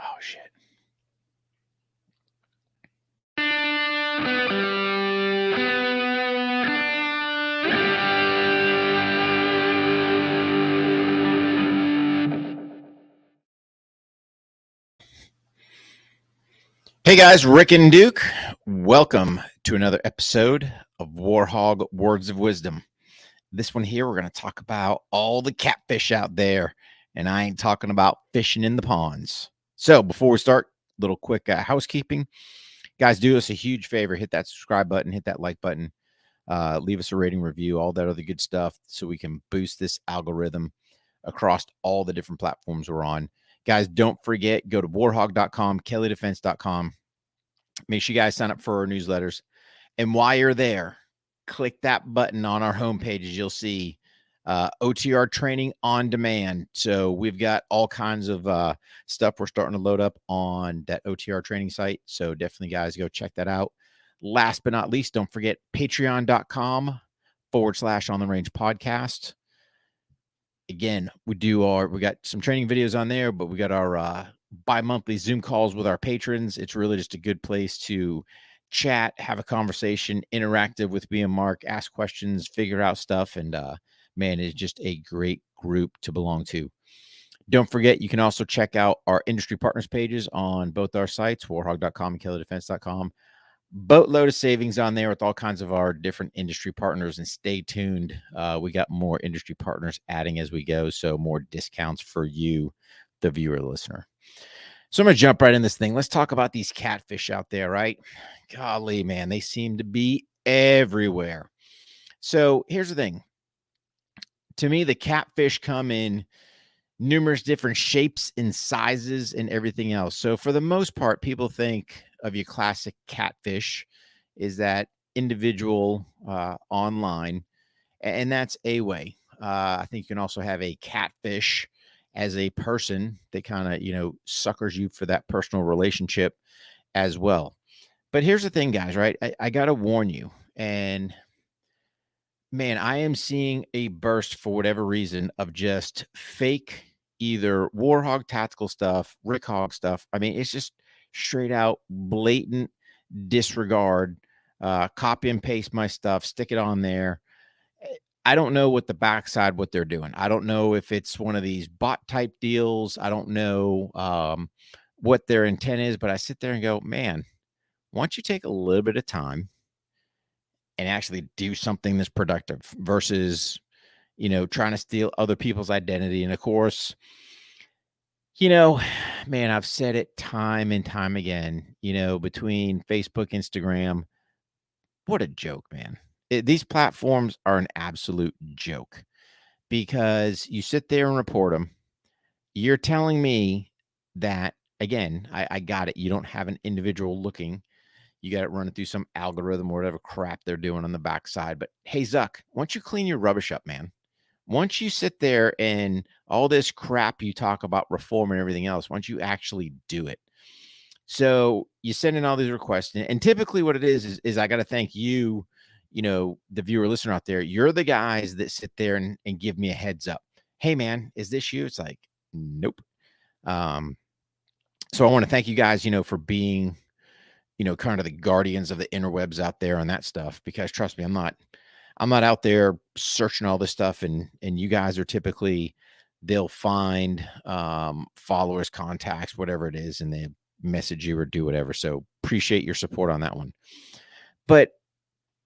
Oh, shit. Hey guys, Rick and Duke. Welcome to another episode of War HOGG Words of Wisdom. This one here, we're going to talk about all the catfish out there, and I ain't talking about fishing in the ponds. So before we start, little quick housekeeping. Guys, do us a huge favor. Hit that subscribe button, hit that like button, leave us a rating, review, all that other good stuff so we can boost this algorithm across all the different platforms we're on. Guys, don't forget, go to warhogg.com, kellydefense.com. Make sure you guys sign up for our newsletters. And while you're there, click that button on our homepage. As you'll see OTR training on demand. So we've got all kinds of stuff we're starting to load up on that OTR training site. So definitely, guys, go check that out. Last but not least, don't forget patreon.com/on the range podcast. Again, we got some training videos on there, but we got our bi-monthly Zoom calls with our patrons. It's really just a good place to chat, have a conversation, interactive with me and Mark, ask questions, figure out stuff. And man, it's just a great group to belong to. Don't forget, you can also check out our industry partners pages on both our sites, warhogg.com and kellydefense.com. Boatload of savings on there with all kinds of our different industry partners, and stay tuned. We got more industry partners adding as we go, so more discounts for you, the viewer, listener. So I'm going to jump right in this thing. Let's talk about these catfish out there, right? Golly, man, they seem to be everywhere. So here's the thing. To me, the catfish come in numerous different shapes and sizes and everything else. So for the most part, people think of your classic catfish is that individual online, and that's a way. I think you can also have a catfish as a person that kind of, suckers you for that personal relationship as well. But here's the thing, guys, right? I got to warn you. And man, I am seeing a burst for whatever reason of just fake either War HOGG Tactical stuff, Rick HOGG stuff. I mean, it's just straight out blatant disregard, copy and paste my stuff, stick it on there. I don't know what they're doing. I don't know if it's one of these bot type deals. I don't know what their intent is, but I sit there and go, man, why don't you take a little bit of time and actually do something that's productive versus, trying to steal other people's identity. And of course, man, I've said it time and time again, between Facebook, Instagram, what a joke, man. These platforms are an absolute joke because you sit there and report them. You're telling me that, again, I got it. You don't have an individual looking. You got it running through some algorithm or whatever crap they're doing on the backside. But hey, Zuck, once you clean your rubbish up, man, once you sit there and all this crap you talk about reform and everything else, once you actually do it. So you send in all these requests, and typically what it is I got to thank you, the viewer listener out there. You're the guys that sit there and give me a heads up. Hey, man, is this you? It's like, nope. So I want to thank you guys, for being, kind of the guardians of the interwebs out there on that stuff, because trust me, I'm not out there searching all this stuff. And you guys are typically, they'll find followers, contacts, whatever it is, and they message you or do whatever. So appreciate your support on that one. But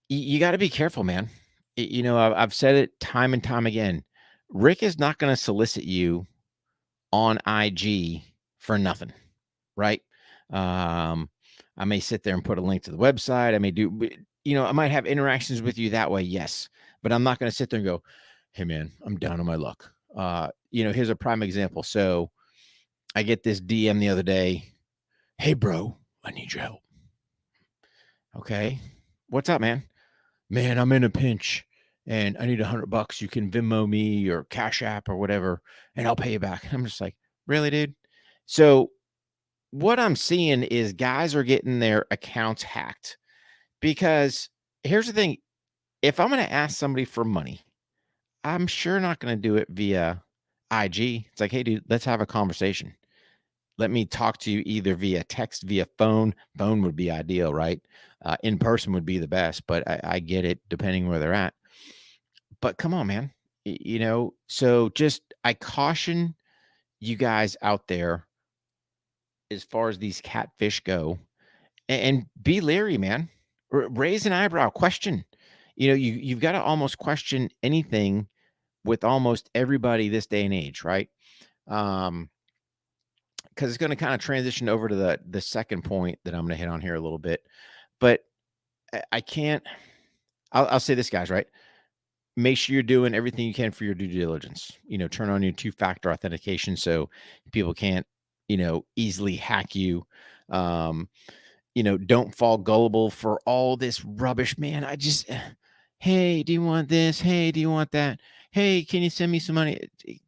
you got to be careful, man. I've said it time and time again. Rick is not going to solicit you on IG for nothing, right? I may sit there and put a link to the website. I may do, I might have interactions with you that way. Yes. But I'm not going to sit there and go, hey man, I'm down on my luck. Here's a prime example. So I get this DM the other day. Hey bro, I need your help. Okay. What's up, man? Man, I'm in a pinch and I need $100. You can Venmo me or Cash App or whatever, and I'll pay you back. I'm just like, really, dude? So what I'm seeing is guys are getting their accounts hacked, because here's the thing. If I'm going to ask somebody for money, I'm sure not going to do it via IG. It's like, hey, dude, let's have a conversation. let me talk to you either via text, via phone. Phone would be ideal, right? In person would be the best, but I get it depending where they're at. But come on, man. So just I caution you guys out there as far as these catfish go, and be leery, man. Raise an eyebrow, question. You've got to almost question anything with almost everybody this day and age, right? Um, because it's going to kind of transition over to the second point that I'm going to hit on here a little bit. But I can't. I'll say this, guys. Right? Make sure you're doing everything you can for your due diligence. Turn on your two-factor authentication so people can't, easily hack you. Um, don't fall gullible for all this rubbish, man. Hey, do you want this? Hey, do you want that? Hey, can you send me some money?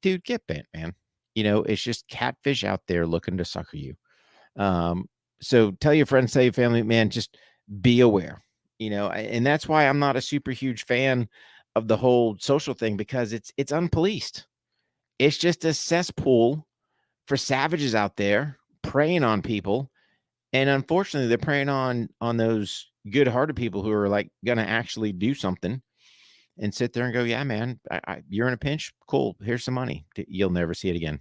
Dude, get bent, man. It's just catfish out there looking to sucker you. So tell your friends, tell your family, man, just be aware, and that's why I'm not a super huge fan of the whole social thing, because it's unpoliced. It's just a cesspool for savages out there preying on people. And unfortunately, they're preying on those good-hearted people who are like gonna actually do something and sit there and go, yeah, man, you're in a pinch. Cool. Here's some money. You'll never see it again.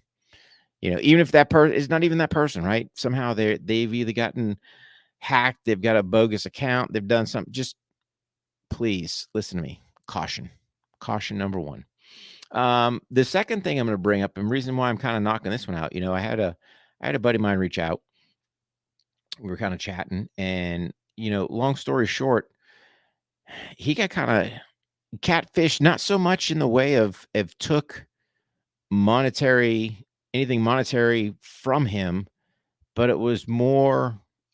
Even if that person is not even that person, right? Somehow they've either gotten hacked, they've got a bogus account, they've done something. Just please listen to me. Caution number one. The second thing I'm going to bring up, and reason why I'm kind of knocking this one out, I had a buddy of mine reach out. We were kind of chatting, and long story short, he got kind of catfish, not so much in the way of took anything monetary from him, but it was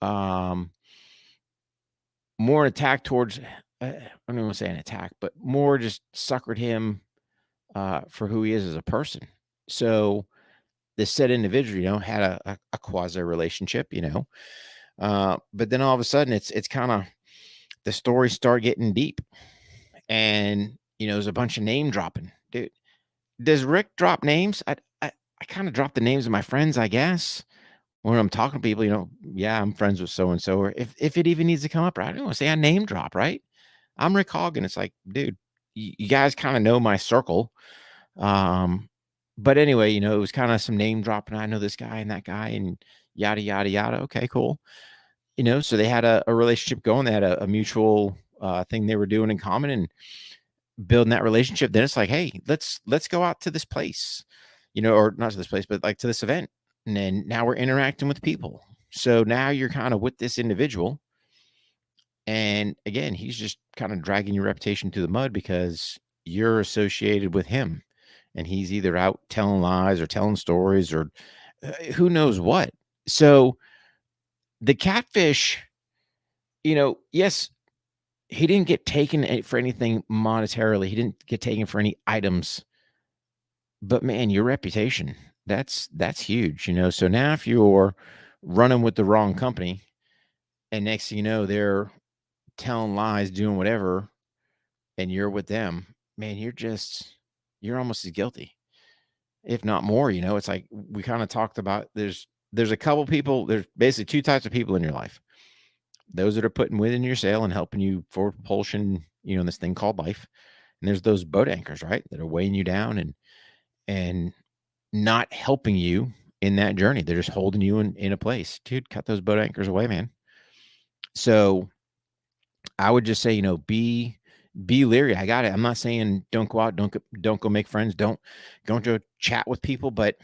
um more an attack towards, I don't want to say an attack, but more just suckered him for who he is as a person. So this said individual, had a quasi relationship, but then all of a sudden it's kind of, the stories start getting deep, and there's a bunch of name dropping. Dude, does Rick drop names? I kind of drop the names of my friends, I guess. When I'm talking to people, yeah, I'm friends with so and so, or if it even needs to come up, right? I don't want to say I name drop, right? I'm Rick Hogg, and it's like, dude, you guys kind of know my circle. But anyway, it was kind of some name dropping. I know this guy and that guy, and yada yada yada. Okay, cool. So they had a relationship going. They had a mutual thing they were doing in common, and building that relationship. Then it's like, hey, let's go out to this place, or not to this place, but like to this event. And then now we're interacting with people. So now you're kind of with this individual. And again, he's just kind of dragging your reputation to the mud because you're associated with him. And he's either out telling lies or telling stories, or who knows what. So the catfish, yes, he didn't get taken for anything monetarily. He didn't get taken for any items. But man, your reputation, that's huge, So now if you're running with the wrong company, and next thing you know, they're telling lies, doing whatever, and you're with them, man, you're almost as guilty, if not more. It's like we kind of talked about, there's a couple people, there's basically two types of people in your life. Those that are putting wind in your sail and helping you forward propulsion, in this thing called life. And there's those boat anchors, right? That are weighing you down and not helping you in that journey. They're just holding you in a place. Dude, cut those boat anchors away, man. So I would just say, be leery. I got it. I'm not saying don't go out, don't go make friends, don't go chat with people, but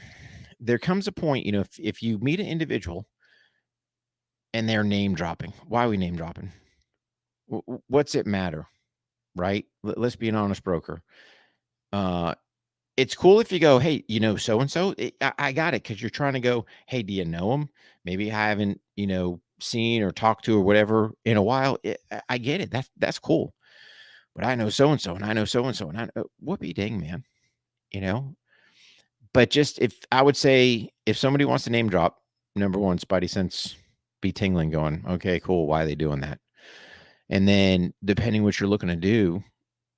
there comes a point, if you meet an individual and they're name dropping, why are we name dropping? What's it matter? Right? Let's be an honest broker. It's cool if you go, hey, so and so. I got it, because you're trying to go, hey, do you know them? Maybe I haven't, seen or talked to or whatever in a while. I get it. That's cool. But I know so and so, and I know so and so, and I know, whoopee dang, man. But just, if I would say, if somebody wants to name drop, number one, Spidey sense be tingling, going, okay, cool. Why are they doing that? And then depending what you're looking to do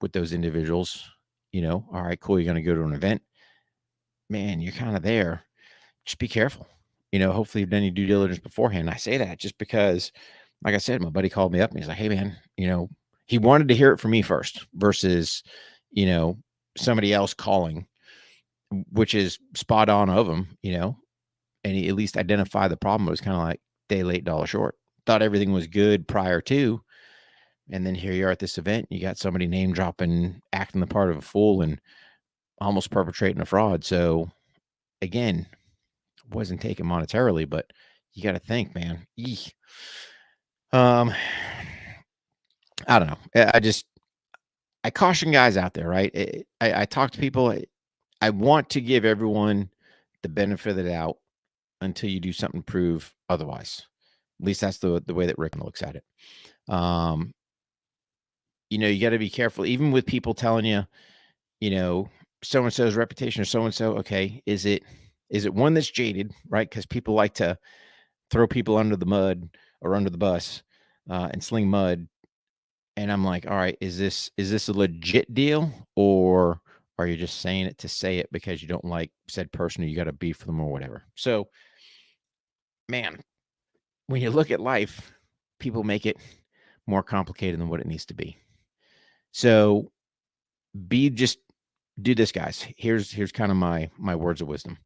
with those individuals, all right, cool. You're going to go to an event, man, you're kind of there. Just be careful. hopefully you've done your due diligence beforehand. I say that just because, like I said, my buddy called me up and he's like, "Hey man, he wanted to hear it from me first versus, you know, somebody else calling, which is spot on of him, and he at least identified the problem. It was kind of like day late, dollar short. Thought everything was good prior to, and then here you are at this event. You got somebody name dropping, acting the part of a fool, and almost perpetrating a fraud. So again, wasn't taken monetarily, but you got to think, man. Eek. Um, I don't know. I caution guys out there, right? I talk to people. I want to give everyone the benefit of the doubt until you do something to prove otherwise. At least that's the way that Rick looks at it. You got to be careful, even with people telling you, so and so's reputation or so and so. Okay, is it one that's jaded, right? Because people like to throw people under the mud or under the bus and sling mud. And I'm like, all right, is this a legit deal, or are you just saying it to say it because you don't like said person or you got a beef with them or whatever? So, man, when you look at life, people make it more complicated than what it needs to be. So, do this, guys. Here's kind of my words of wisdom.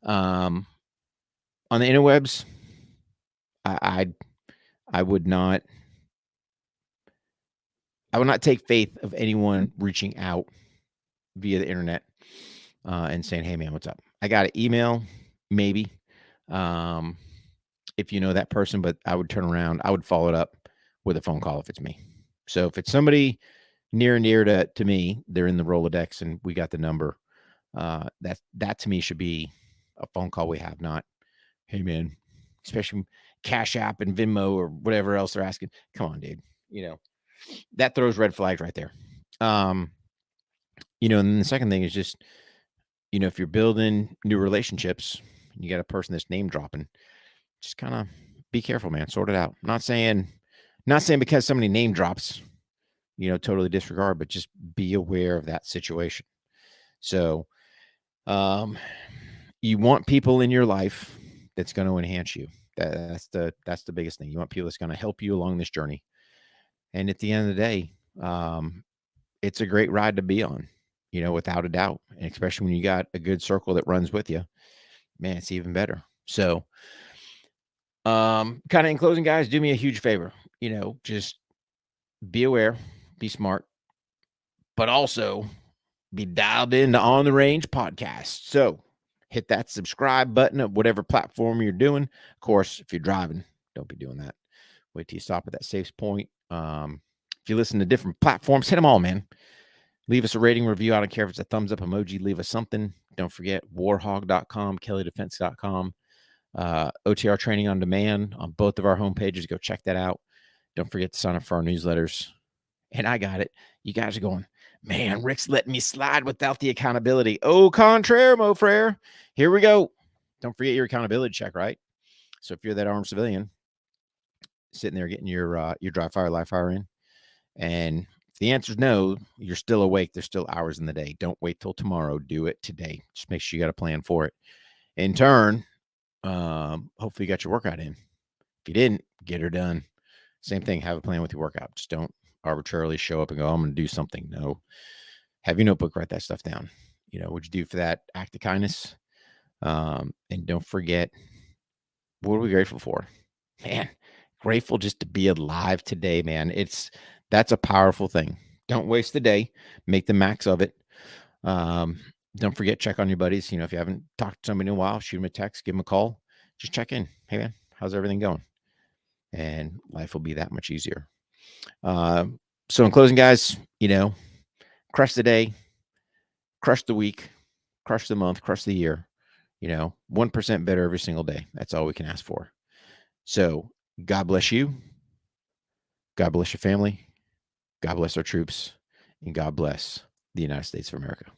On the interwebs, I would not take faith of anyone reaching out via the internet and saying, "Hey, man, what's up?" I got an email, maybe, if you know that person, but I would turn around. I would follow it up with a phone call if it's me. So if it's somebody near and dear to me, they're in the Rolodex and we got the number. That to me should be a phone call we have, not, "Hey, man," especially Cash App and Venmo or whatever else they're asking. Come on, dude. That throws red flags right there. And then the second thing is just, if you're building new relationships, and you got a person that's name dropping, just kind of be careful, man. Sort it out. Not saying because somebody name drops, totally disregard, but just be aware of that situation. So, you want people in your life that's going to enhance you. That's the biggest thing. You want people that's going to help you along this journey. And at the end of the day, it's a great ride to be on, without a doubt. And especially when you got a good circle that runs with you, man, it's even better. So, kind of in closing, guys, do me a huge favor, just be aware, be smart, but also be dialed into On the Range podcast. So hit that subscribe button at whatever platform you're doing. Of course, if you're driving, don't be doing that. Wait till you stop at that safe point. If you listen to different platforms, hit them all, man. Leave us a rating review. I don't care if it's a thumbs up emoji. Leave us something. Don't forget warhog.com, kellydefense.com. OTR training on demand on both of our homepages. Go check that out. Don't forget to sign up for our newsletters. And I got it. You guys are going, "Man, Rick's letting me slide without the accountability." Au contraire, mo frere. Here we go. Don't forget your accountability check, right? So if you're that armed civilian sitting there getting your dry fire, live fire in, and if the answer is no, you're still awake. There's still hours in the day. Don't wait till tomorrow. Do it today. Just make sure you got a plan for it. In turn, hopefully you got your workout in. If you didn't, get her done. Same thing. Have a plan with your workout. Just don't arbitrarily show up and go, "I'm going to do something." No. Have your notebook, write that stuff down. What'd you do for that act of kindness? And don't forget, what are we grateful for? Man, grateful just to be alive today, man. That's a powerful thing. Don't waste the day. Make the max of it. Don't forget, check on your buddies. If you haven't talked to somebody in a while, shoot them a text, give them a call. Just check in. "Hey, man, how's everything going?" And life will be that much easier. So in closing, guys, crush the day, crush the week, crush the month, crush the year, 1% better every single day. That's all we can ask for. So God bless you. God bless your family. God bless our troops. And God bless the United States of America.